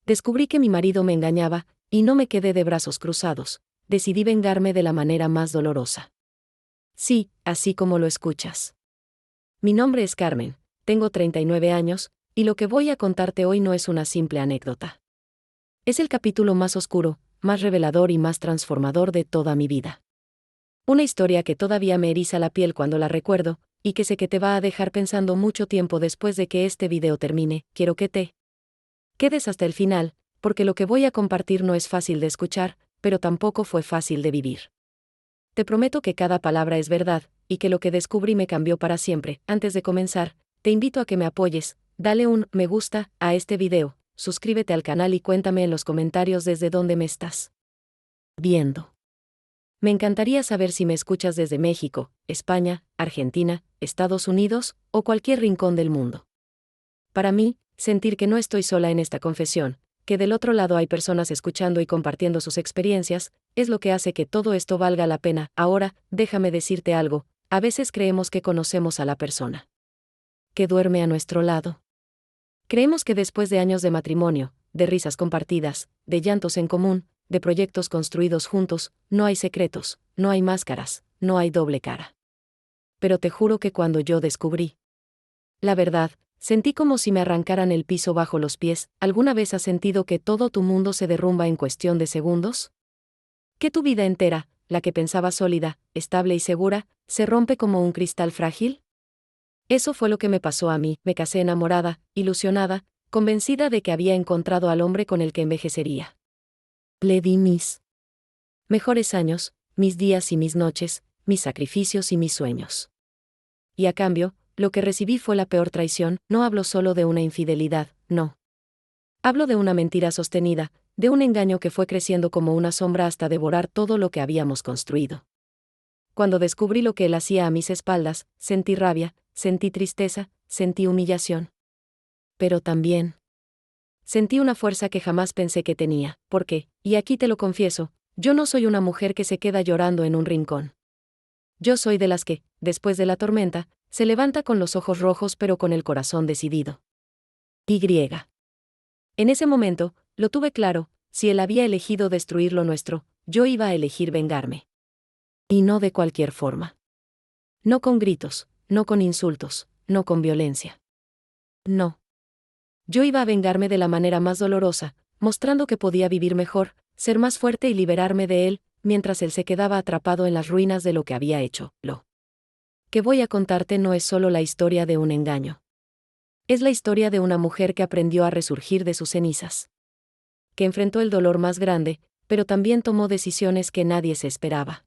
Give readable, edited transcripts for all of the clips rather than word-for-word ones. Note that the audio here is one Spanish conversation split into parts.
Descubrí que mi marido me engañaba, y no me quedé de brazos cruzados. Decidí vengarme de la manera más dolorosa. Sí, así como lo escuchas. Mi nombre es Carmen, tengo 39 años, y lo que voy a contarte hoy no es una simple anécdota. Es el capítulo más oscuro, más revelador y más transformador de toda mi vida. Una historia que todavía me eriza la piel cuando la recuerdo, y que sé que te va a dejar pensando mucho tiempo después de que este video termine. Quiero que te quedes hasta el final, porque lo que voy a compartir no es fácil de escuchar, pero tampoco fue fácil de vivir. Te prometo que cada palabra es verdad, y que lo que descubrí me cambió para siempre. Antes de comenzar, te invito a que me apoyes, dale un me gusta a este video, suscríbete al canal y cuéntame en los comentarios desde dónde me estás viendo. Me encantaría saber si me escuchas desde México, España, Argentina, Estados Unidos, o cualquier rincón del mundo. Para mí, sentir que no estoy sola en esta confesión, que del otro lado hay personas escuchando y compartiendo sus experiencias, es lo que hace que todo esto valga la pena. Ahora, déjame decirte algo, a veces creemos que conocemos a la persona que duerme a nuestro lado. Creemos que después de años de matrimonio, de risas compartidas, de llantos en común, de proyectos construidos juntos, no hay secretos, no hay máscaras, no hay doble cara. Pero te juro que cuando yo descubrí la verdad, sentí como si me arrancaran el piso bajo los pies. ¿Alguna vez has sentido que todo tu mundo se derrumba en cuestión de segundos? ¿Que tu vida entera, la que pensabas sólida, estable y segura, se rompe como un cristal frágil? Eso fue lo que me pasó a mí. Me casé enamorada, ilusionada, convencida de que había encontrado al hombre con el que envejecería. Le di mis mejores años, mis días y mis noches, mis sacrificios y mis sueños. Y a cambio, lo que recibí fue la peor traición. No hablo solo de una infidelidad, no. Hablo de una mentira sostenida, de un engaño que fue creciendo como una sombra hasta devorar todo lo que habíamos construido. Cuando descubrí lo que él hacía a mis espaldas, sentí rabia, sentí tristeza, sentí humillación. Pero también sentí una fuerza que jamás pensé que tenía, porque, y aquí te lo confieso, yo no soy una mujer que se queda llorando en un rincón. Yo soy de las que, después de la tormenta, se levanta con los ojos rojos pero con el corazón decidido. Y. En ese momento, lo tuve claro, si él había elegido destruir lo nuestro, yo iba a elegir vengarme. Y no de cualquier forma. No con gritos, no con insultos, no con violencia. No. Yo iba a vengarme de la manera más dolorosa, mostrando que podía vivir mejor, ser más fuerte y liberarme de él, mientras él se quedaba atrapado en las ruinas de lo que había hecho. Lo que voy a contarte no es solo la historia de un engaño. Es la historia de una mujer que aprendió a resurgir de sus cenizas. Que enfrentó el dolor más grande, pero también tomó decisiones que nadie se esperaba.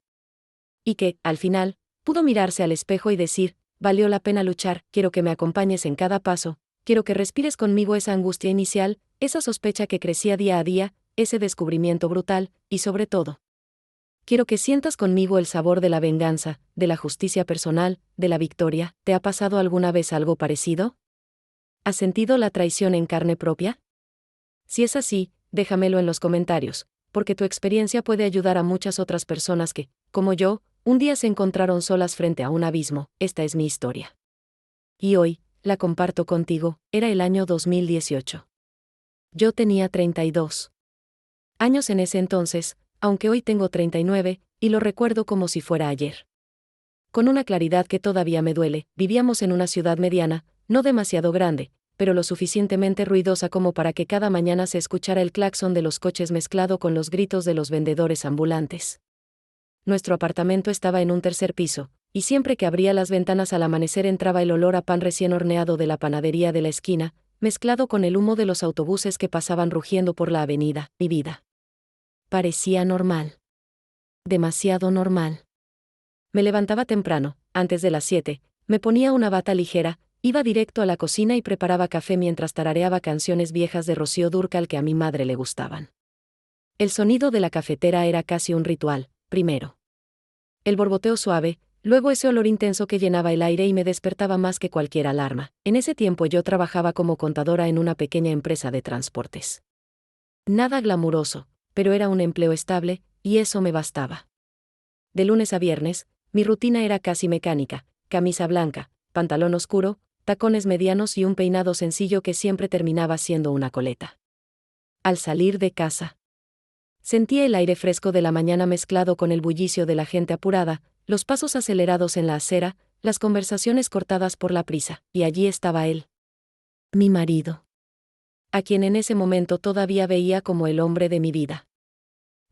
Y que, al final, pudo mirarse al espejo y decir, valió la pena luchar. Quiero que me acompañes en cada paso, quiero que respires conmigo esa angustia inicial, esa sospecha que crecía día a día, ese descubrimiento brutal, y sobre todo, quiero que sientas conmigo el sabor de la venganza, de la justicia personal, de la victoria. ¿Te ha pasado alguna vez algo parecido? ¿Has sentido la traición en carne propia? Si es así, déjamelo en los comentarios, porque tu experiencia puede ayudar a muchas otras personas que, como yo, un día se encontraron solas frente a un abismo. Esta es mi historia. Y hoy, la comparto contigo. Era el año 2018. Yo tenía 32 años en ese entonces, aunque hoy tengo 39, y lo recuerdo como si fuera ayer. Con una claridad que todavía me duele. Vivíamos en una ciudad mediana, no demasiado grande, pero lo suficientemente ruidosa como para que cada mañana se escuchara el claxon de los coches mezclado con los gritos de los vendedores ambulantes. Nuestro apartamento estaba en un tercer piso, y siempre que abría las ventanas al amanecer entraba el olor a pan recién horneado de la panadería de la esquina, mezclado con el humo de los autobuses que pasaban rugiendo por la avenida. Mi vida parecía normal. Demasiado normal. Me levantaba temprano, antes de las 7, me ponía una bata ligera, iba directo a la cocina y preparaba café mientras tarareaba canciones viejas de Rocío Dúrcal que a mi madre le gustaban. El sonido de la cafetera era casi un ritual. Primero el borboteo suave, luego ese olor intenso que llenaba el aire y me despertaba más que cualquier alarma. En ese tiempo yo trabajaba como contadora en una pequeña empresa de transportes. Nada glamuroso, pero era un empleo estable, y eso me bastaba. De lunes a viernes, mi rutina era casi mecánica: camisa blanca, pantalón oscuro, tacones medianos y un peinado sencillo que siempre terminaba siendo una coleta. Al salir de casa, sentía el aire fresco de la mañana mezclado con el bullicio de la gente apurada, los pasos acelerados en la acera, las conversaciones cortadas por la prisa, y allí estaba él. Mi marido. A quien en ese momento todavía veía como el hombre de mi vida.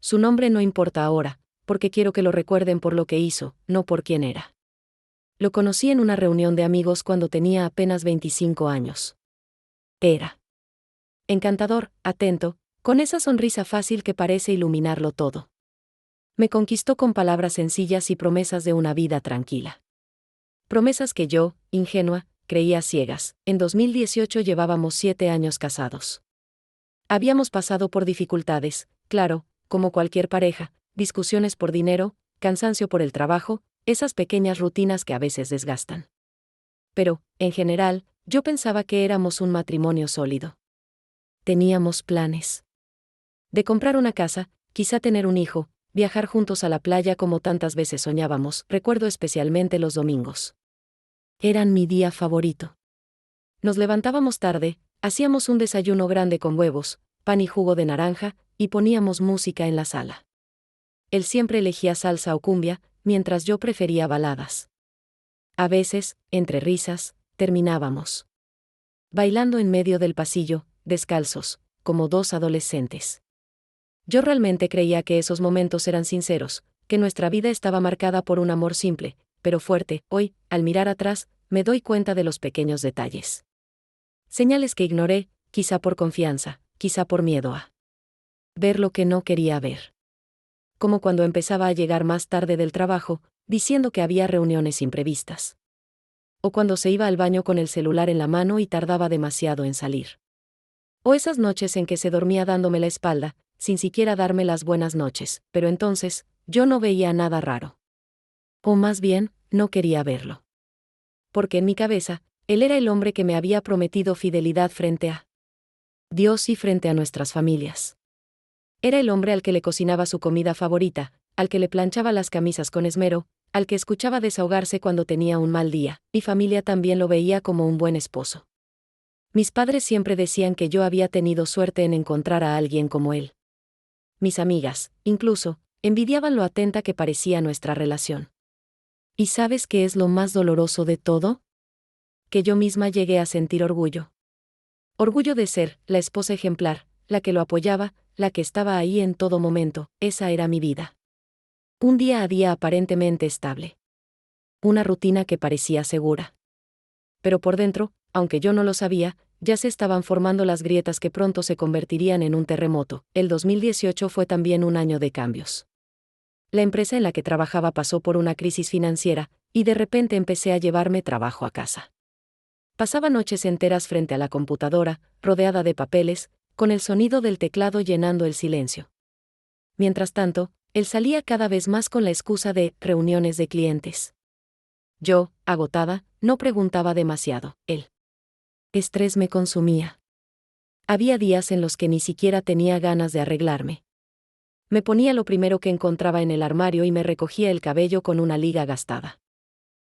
Su nombre no importa ahora, porque quiero que lo recuerden por lo que hizo, no por quién era. Lo conocí en una reunión de amigos cuando tenía apenas 25 años. Era encantador, atento, con esa sonrisa fácil que parece iluminarlo todo. Me conquistó con palabras sencillas y promesas de una vida tranquila. Promesas que yo, ingenua, creía a ciegas. En 2018 llevábamos 7 años casados. Habíamos pasado por dificultades, claro, como cualquier pareja, discusiones por dinero, cansancio por el trabajo, esas pequeñas rutinas que a veces desgastan. Pero, en general, yo pensaba que éramos un matrimonio sólido. Teníamos planes. De comprar una casa, quizá tener un hijo, viajar juntos a la playa como tantas veces soñábamos, recuerdo especialmente los domingos. Eran mi día favorito. Nos levantábamos tarde, hacíamos un desayuno grande con huevos, pan y jugo de naranja, y poníamos música en la sala. Él siempre elegía salsa o cumbia, mientras yo prefería baladas. A veces, entre risas, terminábamos bailando en medio del pasillo, descalzos, como dos adolescentes. Yo realmente creía que esos momentos eran sinceros, que nuestra vida estaba marcada por un amor simple, pero fuerte. Hoy, al mirar atrás, me doy cuenta de los pequeños detalles. Señales que ignoré, quizá por confianza, quizá por miedo a ver lo que no quería ver. Como cuando empezaba a llegar más tarde del trabajo, diciendo que había reuniones imprevistas. O cuando se iba al baño con el celular en la mano y tardaba demasiado en salir. O esas noches en que se dormía dándome la espalda, sin siquiera darme las buenas noches, pero entonces, yo no veía nada raro. O más bien, no quería verlo. Porque en mi cabeza, él era el hombre que me había prometido fidelidad frente a Dios y frente a nuestras familias. Era el hombre al que le cocinaba su comida favorita, al que le planchaba las camisas con esmero, al que escuchaba desahogarse cuando tenía un mal día. Mi familia también lo veía como un buen esposo. Mis padres siempre decían que yo había tenido suerte en encontrar a alguien como él. Mis amigas, incluso, envidiaban lo atenta que parecía nuestra relación. ¿Y sabes qué es lo más doloroso de todo? Que yo misma llegué a sentir orgullo. Orgullo de ser la esposa ejemplar, la que lo apoyaba, la que estaba ahí en todo momento. Esa era mi vida. Un día a día aparentemente estable. Una rutina que parecía segura. Pero por dentro, aunque yo no lo sabía, ya se estaban formando las grietas que pronto se convertirían en un terremoto. El 2018 fue también un año de cambios. La empresa en la que trabajaba pasó por una crisis financiera, y de repente empecé a llevarme trabajo a casa. Pasaba noches enteras frente a la computadora, rodeada de papeles, con el sonido del teclado llenando el silencio. Mientras tanto, él salía cada vez más con la excusa de reuniones de clientes. Yo, agotada, no preguntaba demasiado. El estrés me consumía. Había días en los que ni siquiera tenía ganas de arreglarme. Me ponía lo primero que encontraba en el armario y me recogía el cabello con una liga gastada.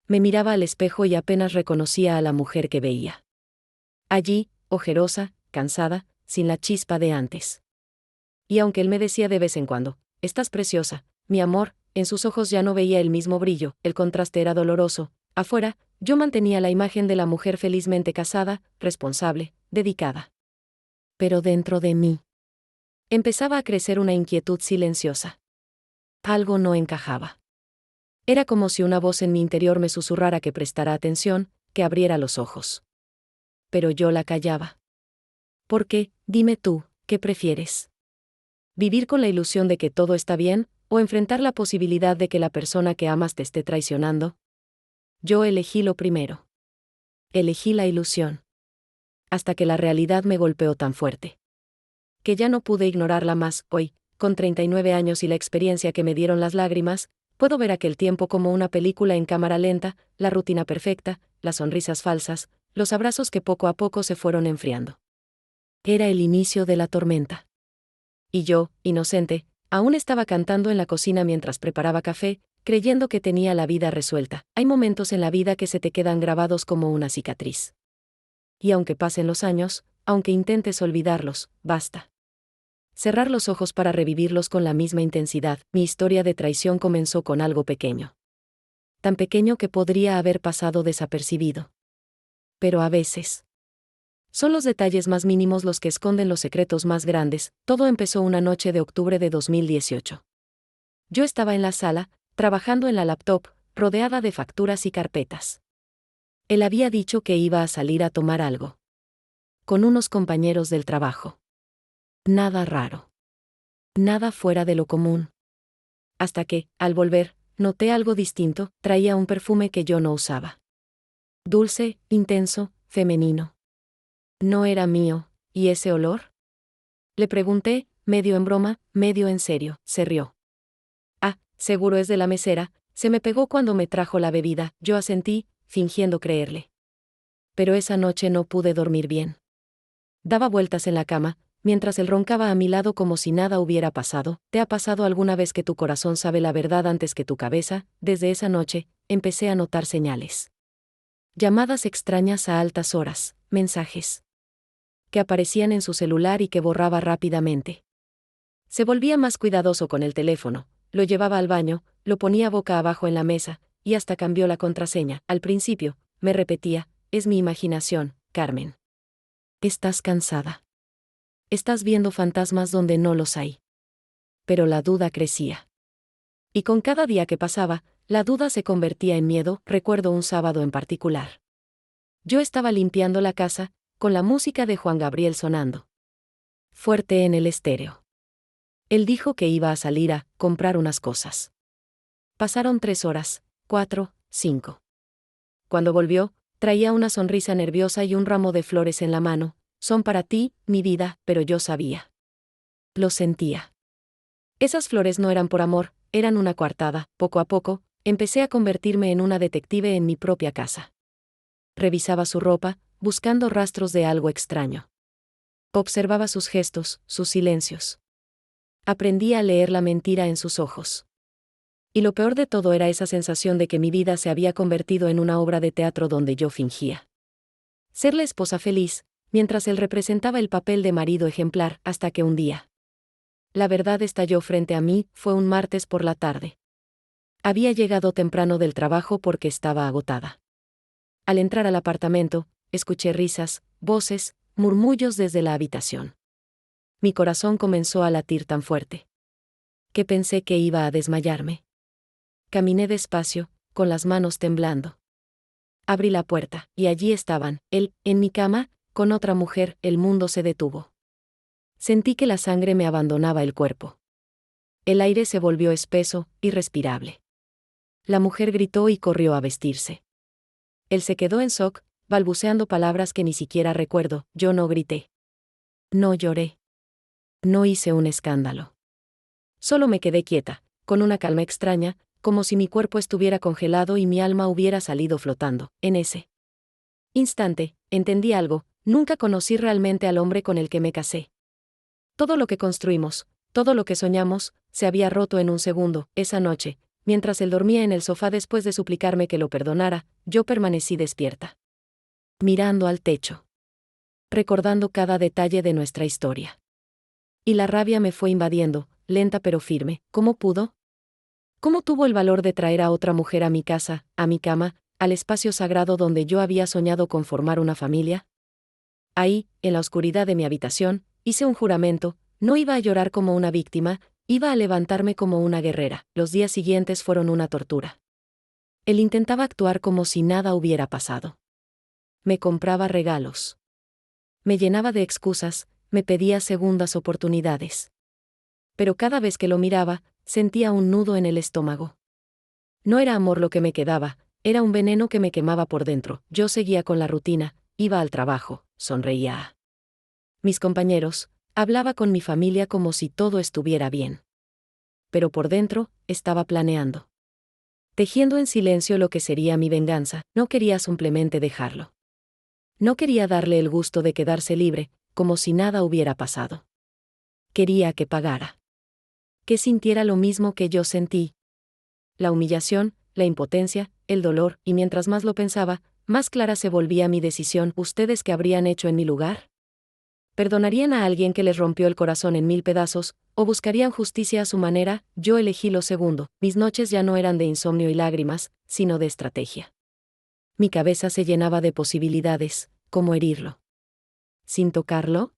Me miraba al espejo y apenas reconocía a la mujer que veía. Allí, ojerosa, cansada, sin la chispa de antes. Y aunque él me decía de vez en cuando, «Estás preciosa, mi amor», en sus ojos ya no veía el mismo brillo, el contraste era doloroso. Afuera, yo mantenía la imagen de la mujer felizmente casada, responsable, dedicada. Pero dentro de mí empezaba a crecer una inquietud silenciosa. Algo no encajaba. Era como si una voz en mi interior me susurrara que prestara atención, que abriera los ojos. Pero yo la callaba. ¿Por qué? Dime tú, ¿qué prefieres? ¿Vivir con la ilusión de que todo está bien, o enfrentar la posibilidad de que la persona que amas te esté traicionando? Yo elegí lo primero. Elegí la ilusión. Hasta que la realidad me golpeó tan fuerte que ya no pude ignorarla más. Hoy, con 39 años y la experiencia que me dieron las lágrimas, puedo ver aquel tiempo como una película en cámara lenta, la rutina perfecta, las sonrisas falsas, los abrazos que poco a poco se fueron enfriando. Era el inicio de la tormenta. Y yo, inocente, aún estaba cantando en la cocina mientras preparaba café, creyendo que tenía la vida resuelta. Hay momentos en la vida que se te quedan grabados como una cicatriz. Y aunque pasen los años, aunque intentes olvidarlos, basta. cerrar los ojos para revivirlos con la misma intensidad. Mi historia de traición comenzó con algo pequeño. Tan pequeño que podría haber pasado desapercibido. Pero a veces son los detalles más mínimos los que esconden los secretos más grandes. Todo empezó una noche de octubre de 2018. Yo estaba en la sala, trabajando en la laptop, rodeada de facturas y carpetas. Él había dicho que iba a salir a tomar algo con unos compañeros del trabajo. Nada raro. Nada fuera de lo común. Hasta que, al volver, noté algo distinto. Traía un perfume que yo no usaba. Dulce, intenso, femenino. No era mío. ¿Y ese olor? Le pregunté, medio en broma, medio en serio. Se rió. Ah, seguro es de la mesera. Se me pegó cuando me trajo la bebida. Yo asentí, fingiendo creerle. Pero esa noche no pude dormir bien. Daba vueltas en la cama, mientras él roncaba a mi lado como si nada hubiera pasado. ¿Te ha pasado alguna vez que tu corazón sabe la verdad antes que tu cabeza? Desde esa noche, empecé a notar señales. Llamadas extrañas a altas horas, mensajes que aparecían en su celular y que borraba rápidamente. Se volvía más cuidadoso con el teléfono, lo llevaba al baño, lo ponía boca abajo en la mesa, y hasta cambió la contraseña. Al principio, me repetía, es mi imaginación, Carmen. Estás cansada. Estás viendo fantasmas donde no los hay. Pero la duda crecía. Y con cada día que pasaba, la duda se convertía en miedo. Recuerdo un sábado en particular. Yo estaba limpiando la casa, con la música de Juan Gabriel sonando fuerte en el estéreo. Él dijo que iba a salir a comprar unas cosas. Pasaron 3 horas, 4, 5. Cuando volvió, traía una sonrisa nerviosa y un ramo de flores en la mano. Son para ti, mi vida, pero yo sabía. Lo sentía. Esas flores no eran por amor, eran una coartada. Poco a poco, empecé a convertirme en una detective en mi propia casa. Revisaba su ropa, buscando rastros de algo extraño. Observaba sus gestos, sus silencios. Aprendí a leer la mentira en sus ojos. Y lo peor de todo era esa sensación de que mi vida se había convertido en una obra de teatro donde yo fingía ser la esposa feliz, mientras él representaba el papel de marido ejemplar, hasta que un día la verdad estalló frente a mí. Fue un martes por la tarde. Había llegado temprano del trabajo porque estaba agotada. Al entrar al apartamento, escuché risas, voces, murmullos desde la habitación. Mi corazón comenzó a latir tan fuerte que pensé que iba a desmayarme. Caminé despacio, con las manos temblando. Abrí la puerta, y allí estaban, él, en mi cama, con otra mujer. El mundo se detuvo. Sentí que la sangre me abandonaba el cuerpo. El aire se volvió espeso, irrespirable. La mujer gritó y corrió a vestirse. Él se quedó en shock, balbuceando palabras que ni siquiera recuerdo. Yo no grité. No lloré. No hice un escándalo. Solo me quedé quieta, con una calma extraña, como si mi cuerpo estuviera congelado y mi alma hubiera salido flotando. En ese instante, entendí algo. Nunca conocí realmente al hombre con el que me casé. Todo lo que construimos, todo lo que soñamos, se había roto en un segundo. Esa noche, mientras él dormía en el sofá después de suplicarme que lo perdonara, yo permanecí despierta, mirando al techo, recordando cada detalle de nuestra historia. Y la rabia me fue invadiendo, lenta pero firme. ¿Cómo pudo? ¿Cómo tuvo el valor de traer a otra mujer a mi casa, a mi cama, al espacio sagrado donde yo había soñado con formar una familia? Ahí, en la oscuridad de mi habitación, hice un juramento. No iba a llorar como una víctima, iba a levantarme como una guerrera. Los días siguientes fueron una tortura. Él intentaba actuar como si nada hubiera pasado. Me compraba regalos. Me llenaba de excusas, me pedía segundas oportunidades. Pero cada vez que lo miraba, sentía un nudo en el estómago. No era amor lo que me quedaba, era un veneno que me quemaba por dentro. Yo seguía con la rutina, iba al trabajo, sonreía a mis compañeros, hablaba con mi familia como si todo estuviera bien. Pero por dentro, estaba planeando, tejiendo en silencio lo que sería mi venganza. No quería simplemente dejarlo. No quería darle el gusto de quedarse libre, como si nada hubiera pasado. Quería que pagara. Que sintiera lo mismo que yo sentí. La humillación, la impotencia, el dolor, y mientras más lo pensaba, más clara se volvía mi decisión. ¿Ustedes qué habrían hecho en mi lugar? ¿Perdonarían a alguien que les rompió el corazón en 1000 pedazos, o buscarían justicia a su manera? Yo elegí lo segundo. Mis noches ya no eran de insomnio y lágrimas, sino de estrategia. Mi cabeza se llenaba de posibilidades. ¿Cómo herirlo? ¿Sin tocarlo?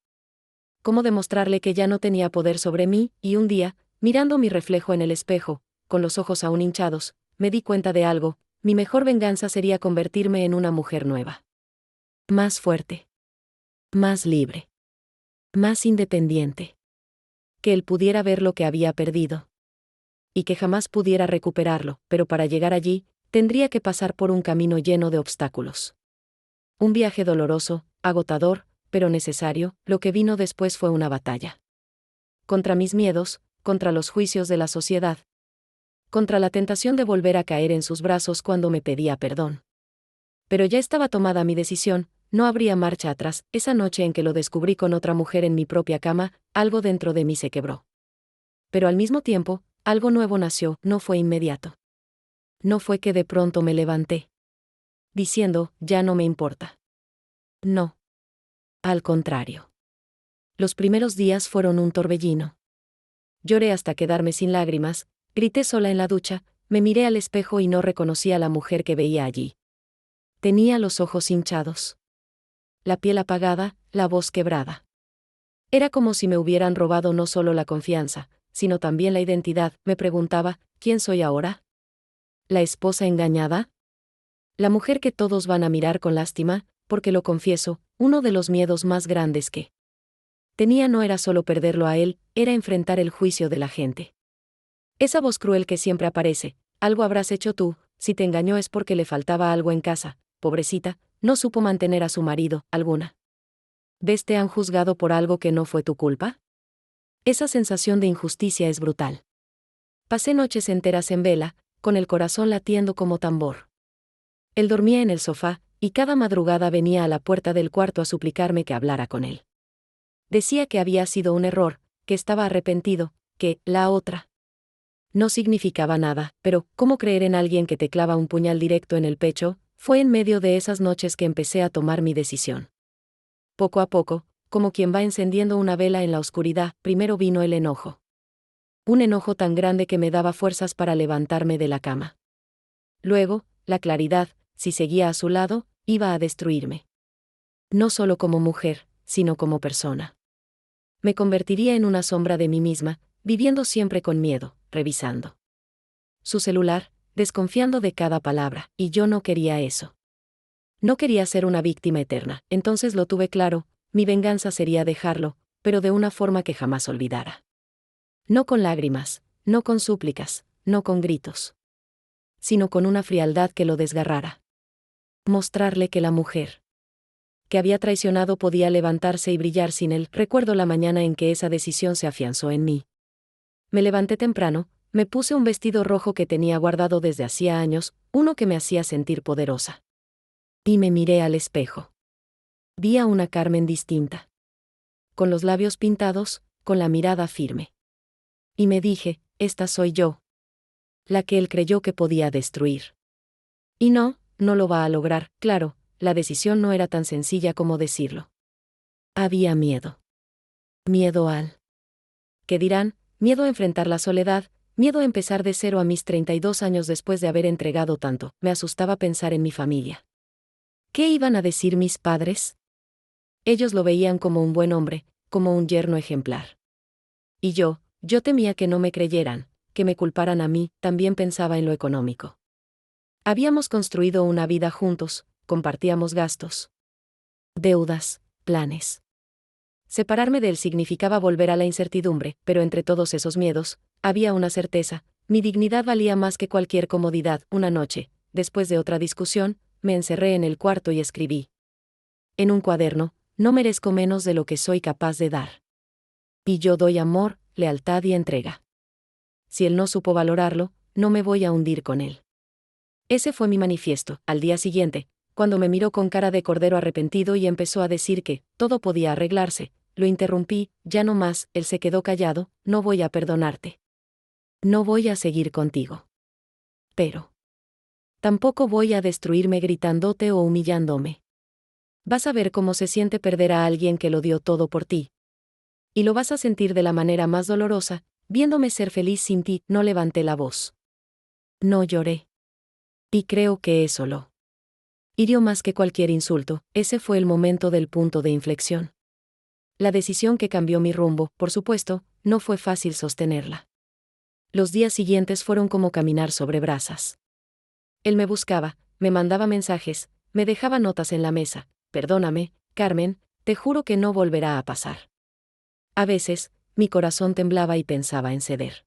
¿Cómo demostrarle que ya no tenía poder sobre mí? Y un día, mirando mi reflejo en el espejo, con los ojos aún hinchados, me di cuenta de algo: mi mejor venganza sería convertirme en una mujer nueva. Más fuerte. Más libre. Más independiente. Que él pudiera ver lo que había perdido. Y que jamás pudiera recuperarlo, pero para llegar allí, tendría que pasar por un camino lleno de obstáculos. Un viaje doloroso, agotador, pero necesario. Lo que vino después fue una batalla. Contra mis miedos, contra los juicios de la sociedad. Contra la tentación de volver a caer en sus brazos cuando me pedía perdón. Pero ya estaba tomada mi decisión, no habría marcha atrás. Esa noche en que lo descubrí con otra mujer en mi propia cama, algo dentro de mí se quebró. Pero al mismo tiempo, algo nuevo nació. No fue inmediato. No fue que de pronto me levanté, diciendo, ya no me importa. No. Al contrario. Los primeros días fueron un torbellino. Lloré hasta quedarme sin lágrimas, grité sola en la ducha, me miré al espejo y no reconocí a la mujer que veía allí. Tenía los ojos hinchados, la piel apagada, la voz quebrada. Era como si me hubieran robado no solo la confianza, sino también la identidad. Me preguntaba, ¿quién soy ahora? ¿La esposa engañada? La mujer que todos van a mirar con lástima, porque lo confieso, uno de los miedos más grandes que tenía no era solo perderlo a él, era enfrentar el juicio de la gente. Esa voz cruel que siempre aparece: algo habrás hecho tú, si te engañó es porque le faltaba algo en casa, pobrecita, no supo mantener a su marido. ¿Alguna vez te han juzgado por algo que no fue tu culpa? Esa sensación de injusticia es brutal. Pasé noches enteras en vela, con el corazón latiendo como tambor. Él dormía en el sofá, y cada madrugada venía a la puerta del cuarto a suplicarme que hablara con él. Decía que había sido un error, que estaba arrepentido, que la otra no significaba nada, pero ¿cómo creer en alguien que te clava un puñal directo en el pecho? Fue en medio de esas noches que empecé a tomar mi decisión. Poco a poco, como quien va encendiendo una vela en la oscuridad, primero vino el enojo. Un enojo tan grande que me daba fuerzas para levantarme de la cama. Luego, la claridad: si seguía a su lado, iba a destruirme. No solo como mujer, sino como persona. Me convertiría en una sombra de mí misma, viviendo siempre con miedo, revisando su celular, desconfiando de cada palabra, y yo no quería eso. No quería ser una víctima eterna. Entonces lo tuve claro: mi venganza sería dejarlo, pero de una forma que jamás olvidara. No con lágrimas, no con súplicas, no con gritos, sino con una frialdad que lo desgarrara. Mostrarle que la mujer que había traicionado podía levantarse y brillar sin él. Recuerdo la mañana en que esa decisión se afianzó en mí. Me levanté temprano, me puse un vestido rojo que tenía guardado desde hacía años, uno que me hacía sentir poderosa. Y me miré al espejo. Vi a una Carmen distinta. Con los labios pintados, con la mirada firme. Y me dije, esta soy yo. La que él creyó que podía destruir. Y no, no lo va a lograr. Claro, la decisión no era tan sencilla como decirlo. Había miedo. Miedo al ¿qué dirán? Miedo a enfrentar la soledad, miedo a empezar de cero a mis 32 años después de haber entregado tanto. Me asustaba pensar en mi familia. ¿Qué iban a decir mis padres? Ellos lo veían como un buen hombre, como un yerno ejemplar. Y yo temía que no me creyeran, que me culparan a mí. También pensaba en lo económico. Habíamos construido una vida juntos, compartíamos gastos, deudas, planes. Separarme de él significaba volver a la incertidumbre, pero entre todos esos miedos, había una certeza: mi dignidad valía más que cualquier comodidad. Una noche, después de otra discusión, me encerré en el cuarto y escribí en un cuaderno: no merezco menos de lo que soy capaz de dar. Y yo doy amor, lealtad y entrega. Si él no supo valorarlo, no me voy a hundir con él. Ese fue mi manifiesto. Al día siguiente, cuando me miró con cara de cordero arrepentido y empezó a decir que todo podía arreglarse, lo interrumpí: ya no más. Él se quedó callado: no voy a perdonarte. No voy a seguir contigo. Pero tampoco voy a destruirme gritándote o humillándome. Vas a ver cómo se siente perder a alguien que lo dio todo por ti. Y lo vas a sentir de la manera más dolorosa, viéndome ser feliz sin ti. No levanté la voz. No lloré. Y creo que eso lo hirió más que cualquier insulto. Ese fue el momento del punto de inflexión. La decisión que cambió mi rumbo, por supuesto, no fue fácil sostenerla. Los días siguientes fueron como caminar sobre brasas. Él me buscaba, me mandaba mensajes, me dejaba notas en la mesa. Perdóname, Carmen, te juro que no volverá a pasar. A veces, mi corazón temblaba y pensaba en ceder.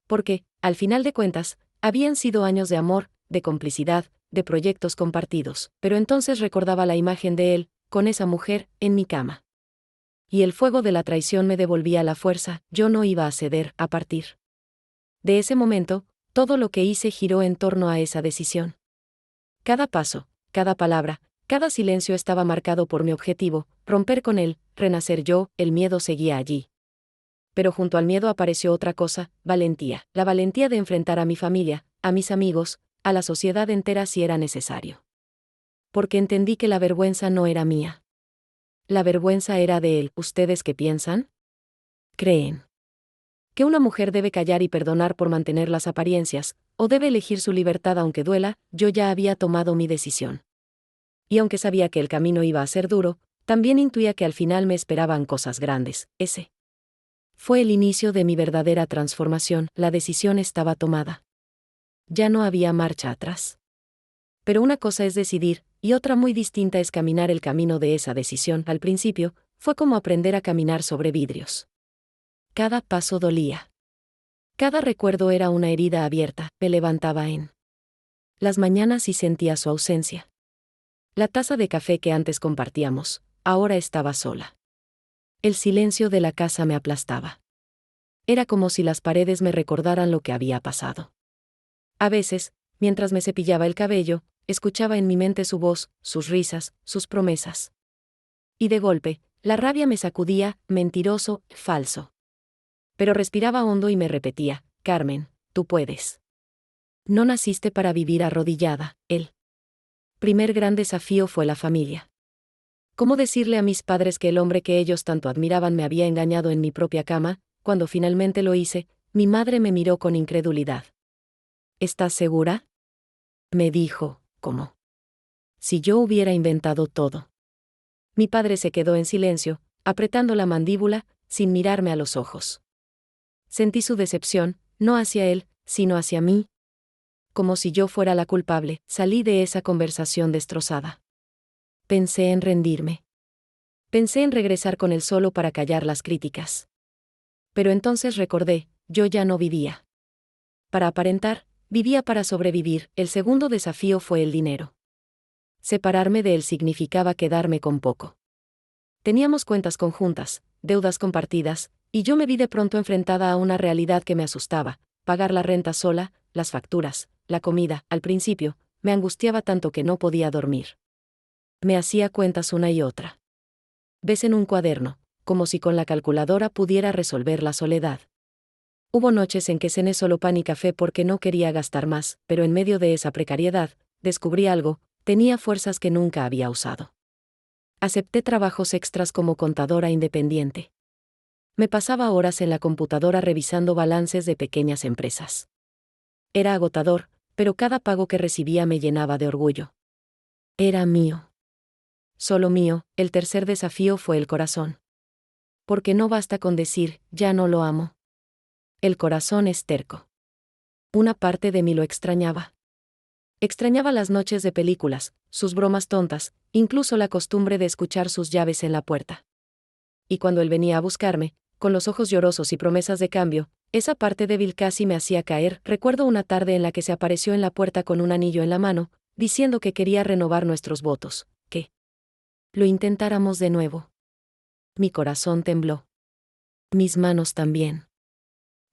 Porque, al final de cuentas, habían sido años de amor, de complicidad, de proyectos compartidos, pero entonces recordaba la imagen de él, con esa mujer, en mi cama. Y el fuego de la traición me devolvía la fuerza. Yo no iba a ceder, a partir. De ese momento, todo lo que hice giró en torno a esa decisión. Cada paso, cada palabra, cada silencio estaba marcado por mi objetivo, romper con él, renacer yo. El miedo seguía allí. Pero junto al miedo apareció otra cosa, valentía. La valentía de enfrentar a mi familia, a mis amigos, a la sociedad entera si era necesario. Porque entendí que la vergüenza no era mía. La vergüenza era de él. ¿Ustedes qué piensan? ¿Creen que una mujer debe callar y perdonar por mantener las apariencias, o debe elegir su libertad aunque duela? Yo ya había tomado mi decisión. Y aunque sabía que el camino iba a ser duro, también intuía que al final me esperaban cosas grandes. Ese fue el inicio de mi verdadera transformación. La decisión estaba tomada. Ya no había marcha atrás. Pero una cosa es decidir, y otra muy distinta es caminar el camino de esa decisión. Al principio, fue como aprender a caminar sobre vidrios. Cada paso dolía. Cada recuerdo era una herida abierta. Me levantaba en las mañanas y sentía su ausencia. La taza de café que antes compartíamos, ahora estaba sola. El silencio de la casa me aplastaba. Era como si las paredes me recordaran lo que había pasado. A veces, mientras me cepillaba el cabello, escuchaba en mi mente su voz, sus risas, sus promesas. Y de golpe, la rabia me sacudía, mentiroso, falso. Pero respiraba hondo y me repetía, Carmen, tú puedes. No naciste para vivir arrodillada. El primer gran desafío fue la familia. ¿Cómo decirle a mis padres que el hombre que ellos tanto admiraban me había engañado en mi propia cama? Cuando finalmente lo hice, mi madre me miró con incredulidad. ¿Estás segura? Me dijo, ¿cómo? Si yo hubiera inventado todo. Mi padre se quedó en silencio, apretando la mandíbula, sin mirarme a los ojos. Sentí su decepción, no hacia él, sino hacia mí. Como si yo fuera la culpable. Salí de esa conversación destrozada. Pensé en rendirme. Pensé en regresar con él solo para callar las críticas. Pero entonces recordé, yo ya no vivía para aparentar, vivía para sobrevivir. El segundo desafío fue el dinero. Separarme de él significaba quedarme con poco. Teníamos cuentas conjuntas, deudas compartidas, y yo me vi de pronto enfrentada a una realidad que me asustaba: pagar la renta sola, las facturas, la comida. Al principio, me angustiaba tanto que no podía dormir. Me hacía cuentas una y otra vez en un cuaderno, como si con la calculadora pudiera resolver la soledad. Hubo noches en que cené solo pan y café porque no quería gastar más, pero en medio de esa precariedad, descubrí algo: tenía fuerzas que nunca había usado. Acepté trabajos extras como contadora independiente. Me pasaba horas en la computadora revisando balances de pequeñas empresas. Era agotador, pero cada pago que recibía me llenaba de orgullo. Era mío. Solo mío. El tercer desafío fue el corazón. Porque no basta con decir, ya no lo amo. El corazón es terco. Una parte de mí lo extrañaba. Extrañaba las noches de películas, sus bromas tontas, incluso la costumbre de escuchar sus llaves en la puerta. Y cuando él venía a buscarme, con los ojos llorosos y promesas de cambio, esa parte débil casi me hacía caer. Recuerdo una tarde en la que se apareció en la puerta con un anillo en la mano, diciendo que quería renovar nuestros votos, que lo intentáramos de nuevo. Mi corazón tembló. Mis manos también.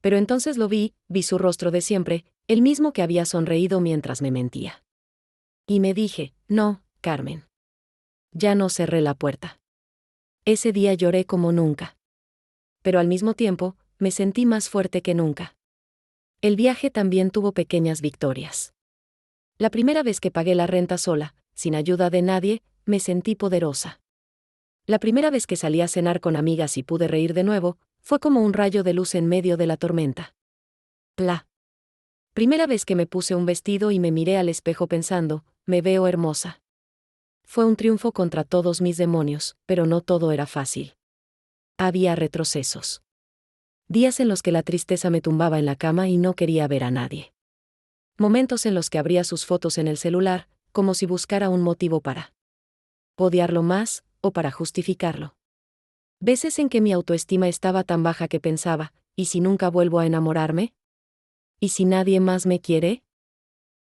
Pero entonces lo vi su rostro de siempre, el mismo que había sonreído mientras me mentía. Y me dije, no, Carmen. Ya no cerré la puerta. Ese día lloré como nunca. Pero al mismo tiempo, me sentí más fuerte que nunca. El viaje también tuvo pequeñas victorias. La primera vez que pagué la renta sola, sin ayuda de nadie, me sentí poderosa. La primera vez que salí a cenar con amigas y pude reír de nuevo, fue como un rayo de luz en medio de la tormenta. La primera vez que me puse un vestido y me miré al espejo pensando, me veo hermosa. Fue un triunfo contra todos mis demonios, pero no todo era fácil. Había retrocesos. Días en los que la tristeza me tumbaba en la cama y no quería ver a nadie. Momentos en los que abría sus fotos en el celular, como si buscara un motivo para odiarlo más, o para justificarlo. Veces en que mi autoestima estaba tan baja que pensaba, ¿y si nunca vuelvo a enamorarme? ¿Y si nadie más me quiere?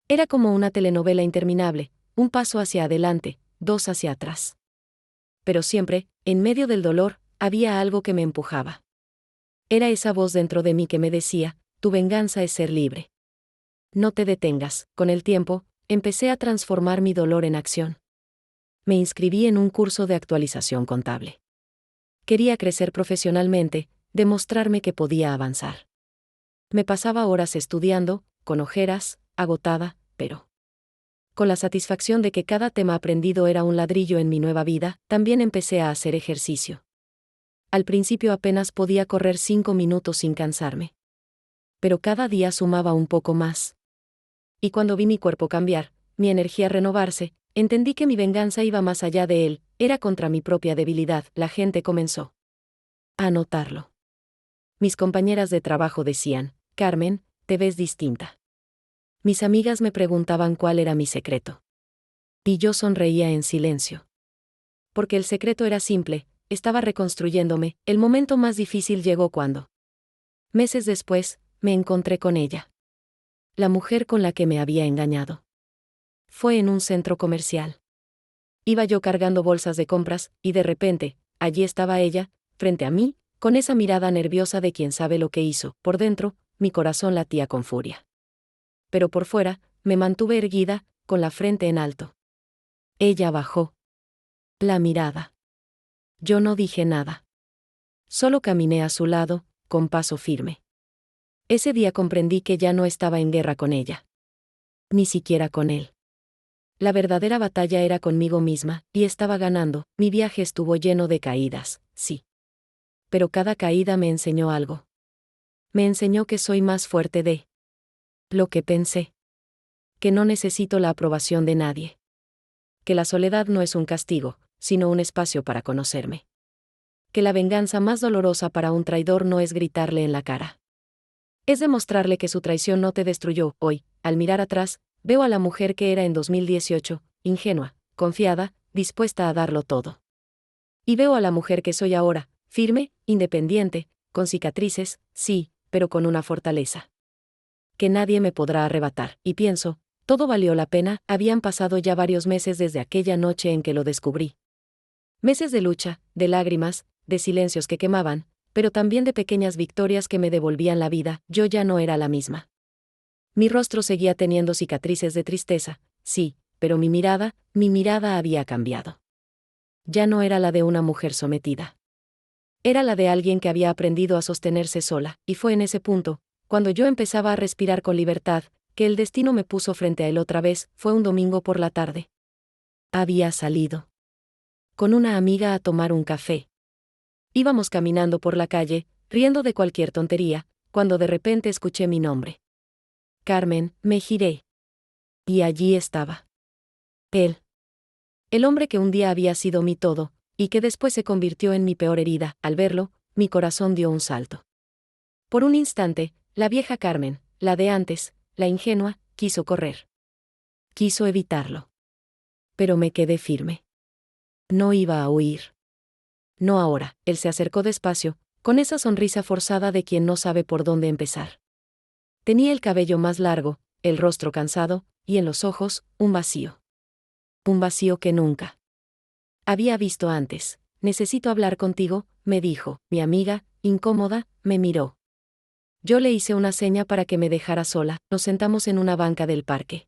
Era como una telenovela interminable, un paso hacia adelante, dos hacia atrás. Pero siempre, en medio del dolor, había algo que me empujaba. Era esa voz dentro de mí que me decía, tu venganza es ser libre. No te detengas. Con el tiempo, empecé a transformar mi dolor en acción. Me inscribí en un curso de actualización contable. Quería crecer profesionalmente, demostrarme que podía avanzar. Me pasaba horas estudiando, con ojeras, agotada, pero con la satisfacción de que cada tema aprendido era un ladrillo en mi nueva vida, también empecé a hacer ejercicio. Al principio apenas podía correr 5 minutos sin cansarme. Pero cada día sumaba un poco más. Y cuando vi mi cuerpo cambiar, mi energía renovarse, entendí que mi venganza iba más allá de él, era contra mi propia debilidad. La gente comenzó a notarlo. Mis compañeras de trabajo decían, Carmen, te ves distinta. Mis amigas me preguntaban cuál era mi secreto. Y yo sonreía en silencio. Porque el secreto era simple, estaba reconstruyéndome. El momento más difícil llegó cuando, meses después, me encontré con ella. La mujer con la que me había engañado. Fue en un centro comercial. Iba yo cargando bolsas de compras, y de repente, allí estaba ella, frente a mí, con esa mirada nerviosa de quien sabe lo que hizo. Por dentro, mi corazón latía con furia. Pero por fuera, me mantuve erguida, con la frente en alto. Ella bajó la mirada. Yo no dije nada. Solo caminé a su lado, con paso firme. Ese día comprendí que ya no estaba en guerra con ella. Ni siquiera con él. La verdadera batalla era conmigo misma, y estaba ganando. Mi viaje estuvo lleno de caídas, sí. Pero cada caída me enseñó algo. Me enseñó que soy más fuerte de lo que pensé. Que no necesito la aprobación de nadie. Que la soledad no es un castigo, sino un espacio para conocerme. Que la venganza más dolorosa para un traidor no es gritarle en la cara. Es demostrarle que su traición no te destruyó. Hoy, al mirar atrás, veo a la mujer que era en 2018, ingenua, confiada, dispuesta a darlo todo. Y veo a la mujer que soy ahora, firme, independiente, con cicatrices, sí, pero con una fortaleza que nadie me podrá arrebatar. Y pienso, todo valió la pena. Habían pasado ya varios meses desde aquella noche en que lo descubrí. Meses de lucha, de lágrimas, de silencios que quemaban, pero también de pequeñas victorias que me devolvían la vida. Yo ya no era la misma. Mi rostro seguía teniendo cicatrices de tristeza, sí, pero mi mirada había cambiado. Ya no era la de una mujer sometida. Era la de alguien que había aprendido a sostenerse sola, y fue en ese punto, cuando yo empezaba a respirar con libertad, que el destino me puso frente a él otra vez. Fue un domingo por la tarde. Había salido con una amiga a tomar un café. Íbamos caminando por la calle, riendo de cualquier tontería, cuando de repente escuché mi nombre. Carmen, me giré. Y allí estaba. Él. El hombre que un día había sido mi todo, y que después se convirtió en mi peor herida. Al verlo, mi corazón dio un salto. Por un instante, la vieja Carmen, la de antes, la ingenua, quiso correr. Quiso evitarlo. Pero me quedé firme. No iba a huir. No ahora. Él se acercó despacio, con esa sonrisa forzada de quien no sabe por dónde empezar. Tenía el cabello más largo, el rostro cansado, y en los ojos, un vacío. Un vacío que nunca había visto antes. Necesito hablar contigo, me dijo. Mi amiga, incómoda, me miró. Yo le hice una seña para que me dejara sola. Nos sentamos en una banca del parque.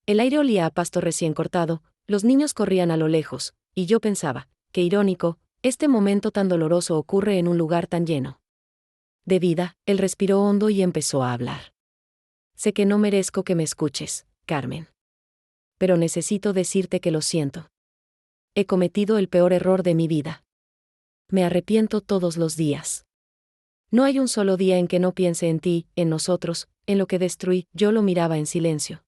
El aire olía a pasto recién cortado, los niños corrían a lo lejos, y yo pensaba, qué irónico, este momento tan doloroso ocurre en un lugar tan lleno de vida. Él respiró hondo y empezó a hablar. Sé que no merezco que me escuches, Carmen. Pero necesito decirte que lo siento. He cometido el peor error de mi vida. Me arrepiento todos los días. No hay un solo día en que no piense en ti, en nosotros, en lo que destruí. Yo lo miraba en silencio.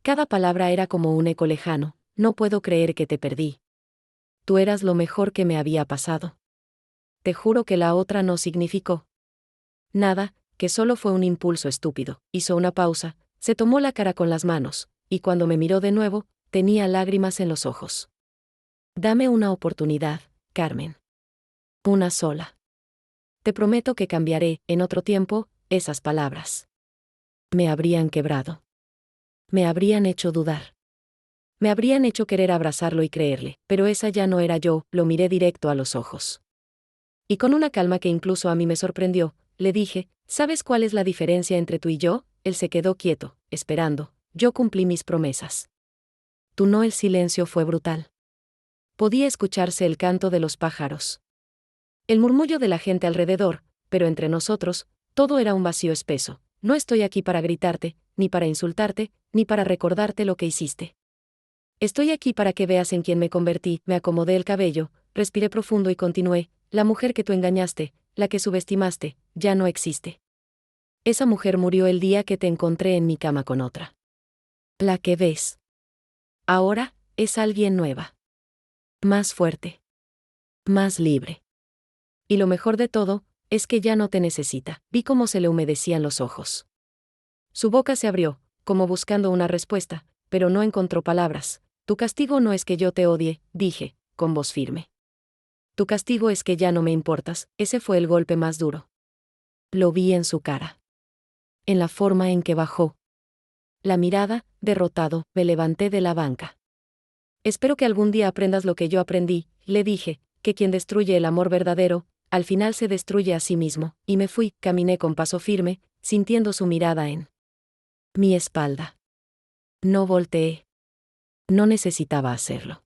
Cada palabra era como un eco lejano. No puedo creer que te perdí. Tú eras lo mejor que me había pasado. Te juro que la otra no significó nada, que solo fue un impulso estúpido. Hizo una pausa, se tomó la cara con las manos, y cuando me miró de nuevo, tenía lágrimas en los ojos. Dame una oportunidad, Carmen. Una sola. Te prometo que cambiaré. En otro tiempo, esas palabras me habrían quebrado. Me habrían hecho dudar. Me habrían hecho querer abrazarlo y creerle, pero esa ya no era yo. Lo miré directo a los ojos. Y con una calma que incluso a mí me sorprendió, le dije, ¿sabes cuál es la diferencia entre tú y yo? Él se quedó quieto, esperando. Yo cumplí mis promesas. Tú no. El silencio fue brutal. Podía escucharse el canto de los pájaros, el murmullo de la gente alrededor, pero entre nosotros, todo era un vacío espeso. No estoy aquí para gritarte, ni para insultarte, ni para recordarte lo que hiciste. Estoy aquí para que veas en quién me convertí. Me acomodé el cabello, respiré profundo y continué. La mujer que tú engañaste, la que subestimaste, ya no existe. Esa mujer murió el día que te encontré en mi cama con otra. La que ves ahora es alguien nueva. Más fuerte. Más libre. Y lo mejor de todo, es que ya no te necesita. Vi cómo se le humedecían los ojos. Su boca se abrió, como buscando una respuesta, pero no encontró palabras. Tu castigo no es que yo te odie, dije, con voz firme. Tu castigo es que ya no me importas. Ese fue el golpe más duro. Lo vi en su cara. En la forma en que bajó la mirada. Derrotado, me levanté de la banca. Espero que algún día aprendas lo que yo aprendí, le dije, que quien destruye el amor verdadero, al final se destruye a sí mismo, y me fui. Caminé con paso firme, sintiendo su mirada en mi espalda. No volteé. No necesitaba hacerlo.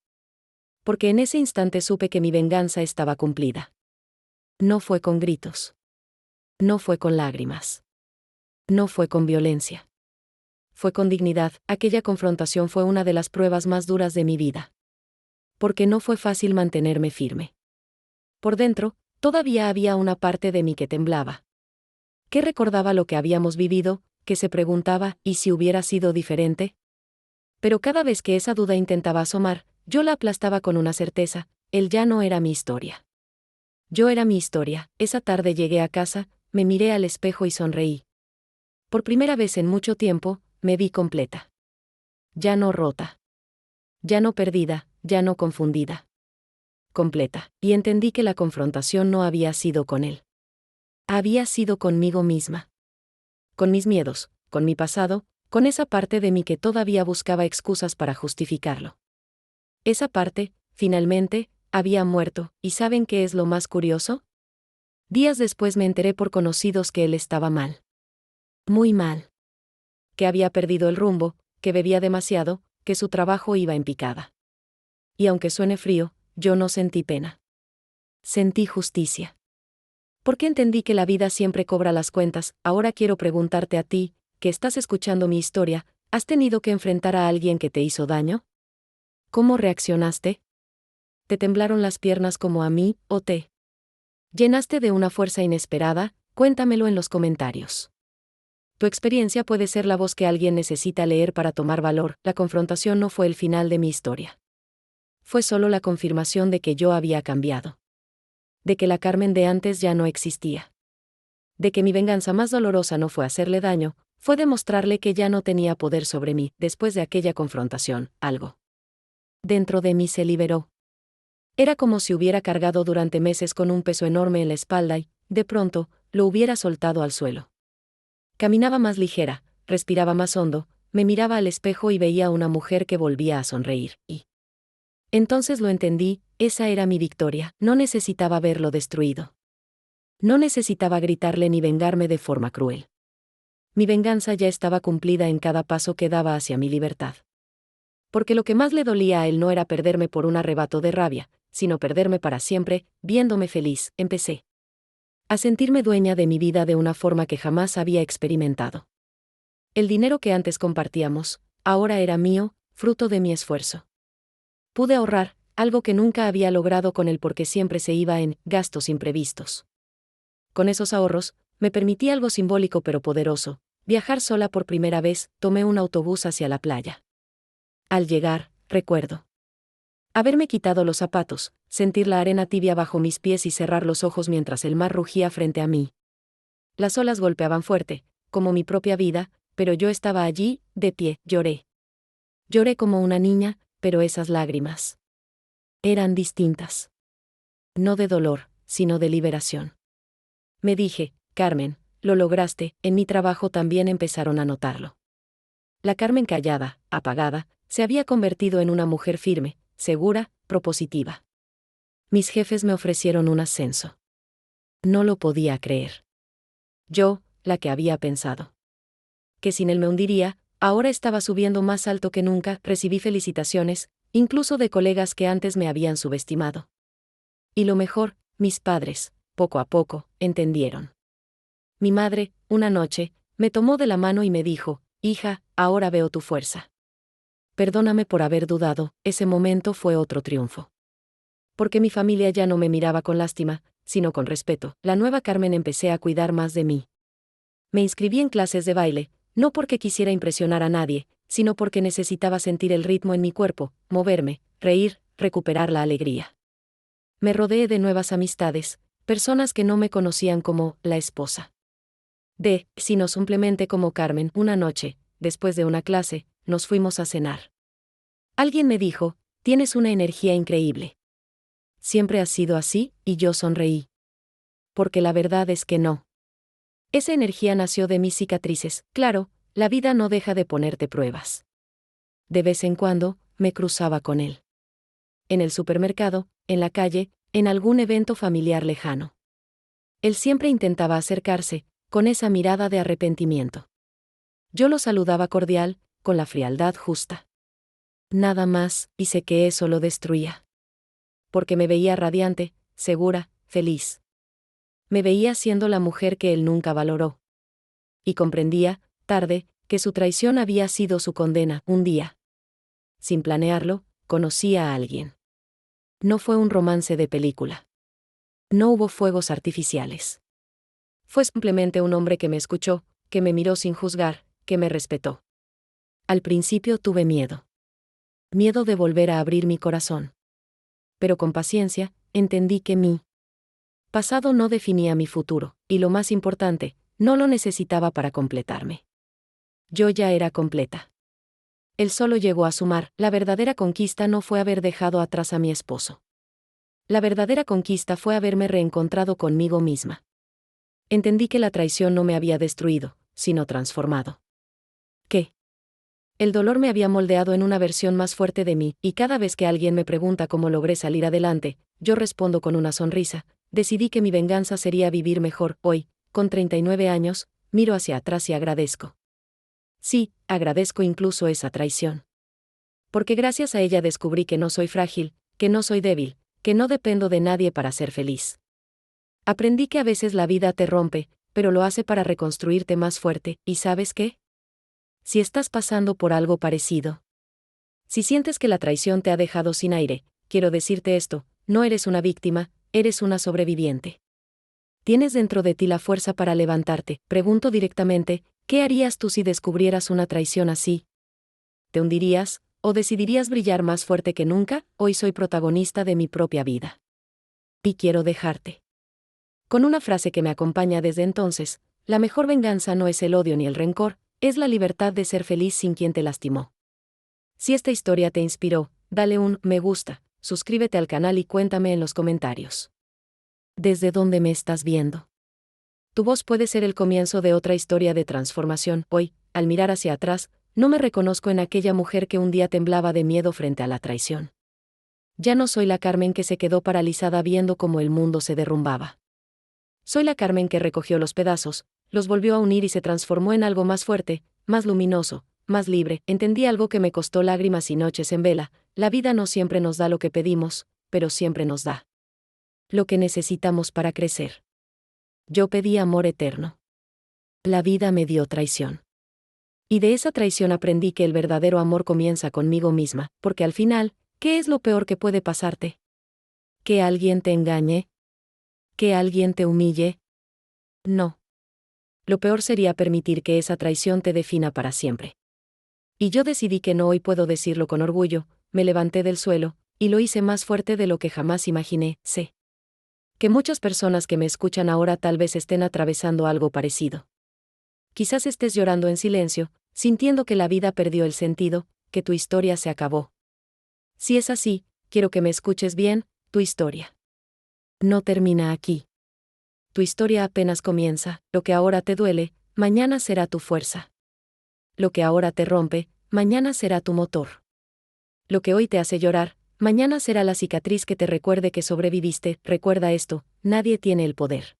Porque en ese instante supe que mi venganza estaba cumplida. No fue con gritos. No fue con lágrimas. No fue con violencia. Fue con dignidad. Aquella confrontación fue una de las pruebas más duras de mi vida. Porque no fue fácil mantenerme firme. Por dentro, todavía había una parte de mí que temblaba. Que recordaba lo que habíamos vivido, que se preguntaba, ¿y si hubiera sido diferente? Pero cada vez que esa duda intentaba asomar, yo la aplastaba con una certeza: él ya no era mi historia. Yo era mi historia. Esa tarde llegué a casa, me miré al espejo y sonreí. Por primera vez en mucho tiempo, me vi completa. Ya no rota. Ya no perdida, ya no confundida. Completa. Y entendí que la confrontación no había sido con él. Había sido conmigo misma. Con mis miedos, con mi pasado, con esa parte de mí que todavía buscaba excusas para justificarlo. Esa parte, finalmente, había muerto. ¿Y saben qué es lo más curioso? Días después me enteré por conocidos que él estaba mal. Muy mal. Que había perdido el rumbo, que bebía demasiado, que su trabajo iba en picada. Y aunque suene frío, yo no sentí pena. Sentí justicia. Porque entendí que la vida siempre cobra las cuentas. Ahora quiero preguntarte a ti, que estás escuchando mi historia, ¿has tenido que enfrentar a alguien que te hizo daño? ¿Cómo reaccionaste? ¿Te temblaron las piernas como a mí, o te llenaste de una fuerza inesperada? Cuéntamelo en los comentarios. Tu experiencia puede ser la voz que alguien necesita leer para tomar valor. La confrontación no fue el final de mi historia. Fue solo la confirmación de que yo había cambiado. De que la Carmen de antes ya no existía. De que mi venganza más dolorosa no fue hacerle daño, fue demostrarle que ya no tenía poder sobre mí. Después de aquella confrontación, algo dentro de mí se liberó. Era como si hubiera cargado durante meses con un peso enorme en la espalda y, de pronto, lo hubiera soltado al suelo. Caminaba más ligera, respiraba más hondo, me miraba al espejo y veía a una mujer que volvía a sonreír, y entonces lo entendí: esa era mi victoria. No necesitaba verlo destruido. No necesitaba gritarle ni vengarme de forma cruel. Mi venganza ya estaba cumplida en cada paso que daba hacia mi libertad. Porque lo que más le dolía a él no era perderme por un arrebato de rabia, sino perderme para siempre. Viéndome feliz, empecé a sentirme dueña de mi vida de una forma que jamás había experimentado. El dinero que antes compartíamos, ahora era mío, fruto de mi esfuerzo. Pude ahorrar, algo que nunca había logrado con él porque siempre se iba en gastos imprevistos. Con esos ahorros, me permití algo simbólico pero poderoso: viajar sola por primera vez. Tomé un autobús hacia la playa. Al llegar, recuerdo haberme quitado los zapatos, sentir la arena tibia bajo mis pies y cerrar los ojos mientras el mar rugía frente a mí. Las olas golpeaban fuerte, como mi propia vida, pero yo estaba allí, de pie. Lloré. Lloré como una niña, pero esas lágrimas eran distintas. No de dolor, sino de liberación. Me dije: Carmen, lo lograste. En mi trabajo también empezaron a notarlo. La Carmen callada, apagada, se había convertido en una mujer firme, segura, propositiva. Mis jefes me ofrecieron un ascenso. No lo podía creer. Yo, la que había pensado que sin él me hundiría, ahora estaba subiendo más alto que nunca. Recibí felicitaciones, incluso de colegas que antes me habían subestimado. Y lo mejor, mis padres, poco a poco, entendieron. Mi madre, una noche, me tomó de la mano y me dijo: hija, ahora veo tu fuerza. Perdóname por haber dudado. Ese momento fue otro triunfo. Porque mi familia ya no me miraba con lástima, sino con respeto. La nueva Carmen empecé a cuidar más de mí. Me inscribí en clases de baile, no porque quisiera impresionar a nadie, sino porque necesitaba sentir el ritmo en mi cuerpo, moverme, reír, recuperar la alegría. Me rodeé de nuevas amistades, personas que no me conocían como la esposa sino simplemente como Carmen. Una noche, después de una clase, nos fuimos a cenar. Alguien me dijo: tienes una energía increíble. Siempre has sido así, y yo sonreí. Porque la verdad es que no. Esa energía nació de mis cicatrices. Claro, la vida no deja de ponerte pruebas. De vez en cuando, me cruzaba con él. En el supermercado, en la calle, en algún evento familiar lejano. Él siempre intentaba acercarse, con esa mirada de arrepentimiento. Yo lo saludaba cordial, con la frialdad justa. Nada más, y sé que eso lo destruía. Porque me veía radiante, segura, feliz. Me veía siendo la mujer que él nunca valoró. Y comprendía, tarde, que su traición había sido su condena. Un día, sin planearlo, conocí a alguien. No fue un romance de película. No hubo fuegos artificiales. Fue simplemente un hombre que me escuchó, que me miró sin juzgar, que me respetó. Al principio tuve miedo. Miedo de volver a abrir mi corazón. Pero con paciencia, entendí que mi pasado no definía mi futuro, y lo más importante, no lo necesitaba para completarme. Yo ya era completa. Él solo llegó a sumar. La verdadera conquista no fue haber dejado atrás a mi esposo. La verdadera conquista fue haberme reencontrado conmigo misma. Entendí que la traición no me había destruido, sino transformado. ¿Qué? El dolor me había moldeado en una versión más fuerte de mí, y cada vez que alguien me pregunta cómo logré salir adelante, yo respondo con una sonrisa: decidí que mi venganza sería vivir mejor. Hoy, con 39 años, miro hacia atrás y agradezco. Sí, agradezco incluso esa traición. Porque gracias a ella descubrí que no soy frágil, que no soy débil, que no dependo de nadie para ser feliz. Aprendí que a veces la vida te rompe, pero lo hace para reconstruirte más fuerte. ¿Y sabes qué? Si estás pasando por algo parecido, si sientes que la traición te ha dejado sin aire, quiero decirte esto: no eres una víctima, eres una sobreviviente. Tienes dentro de ti la fuerza para levantarte. Pregunto directamente: ¿qué harías tú si descubrieras una traición así? ¿Te hundirías, o decidirías brillar más fuerte que nunca? Hoy soy protagonista de mi propia vida. Y quiero dejarte con una frase que me acompaña desde entonces: la mejor venganza no es el odio ni el rencor, es la libertad de ser feliz sin quien te lastimó. Si esta historia te inspiró, dale un me gusta, suscríbete al canal y cuéntame en los comentarios. ¿Desde dónde me estás viendo? Tu voz puede ser el comienzo de otra historia de transformación. Hoy, al mirar hacia atrás, no me reconozco en aquella mujer que un día temblaba de miedo frente a la traición. Ya no soy la Carmen que se quedó paralizada viendo cómo el mundo se derrumbaba. Soy la Carmen que recogió los pedazos, los volvió a unir y se transformó en algo más fuerte, más luminoso, más libre. Entendí algo que me costó lágrimas y noches en vela: la vida no siempre nos da lo que pedimos, pero siempre nos da lo que necesitamos para crecer. Yo pedí amor eterno. La vida me dio traición. Y de esa traición aprendí que el verdadero amor comienza conmigo misma, porque al final, ¿Qué es lo peor que puede pasarte? ¿Que alguien te engañe? ¿Que alguien te humille? No. Lo peor sería permitir que esa traición te defina para siempre. Y yo decidí que no, hoy puedo decirlo con orgullo, me levanté del suelo, y lo hice más fuerte de lo que jamás imaginé. Sé que muchas personas que me escuchan ahora tal vez estén atravesando algo parecido. Quizás estés llorando en silencio, sintiendo que la vida perdió el sentido, que tu historia se acabó. Si es así, quiero que me escuches bien, tu historia no termina aquí. Tu historia apenas comienza, lo que ahora te duele, mañana será tu fuerza. Lo que ahora te rompe, mañana será tu motor. Lo que hoy te hace llorar, mañana será la cicatriz que te recuerde que sobreviviste. Recuerda esto, nadie tiene el poder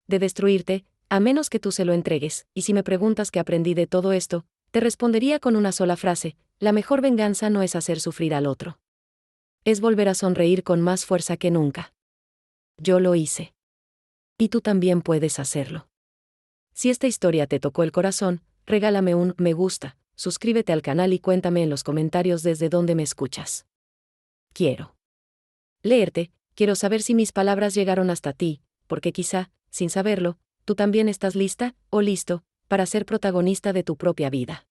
de destruirte, a menos que tú se lo entregues, y si me preguntas qué aprendí de todo esto, te respondería con una sola frase: la mejor venganza no es hacer sufrir al otro. Es volver a sonreír con más fuerza que nunca. Yo lo hice. Y tú también puedes hacerlo. Si esta historia te tocó el corazón, regálame un me gusta, suscríbete al canal y cuéntame en los comentarios desde dónde me escuchas. Quiero leerte, quiero saber si mis palabras llegaron hasta ti, porque quizá, sin saberlo, tú también estás lista, o listo, para ser protagonista de tu propia vida.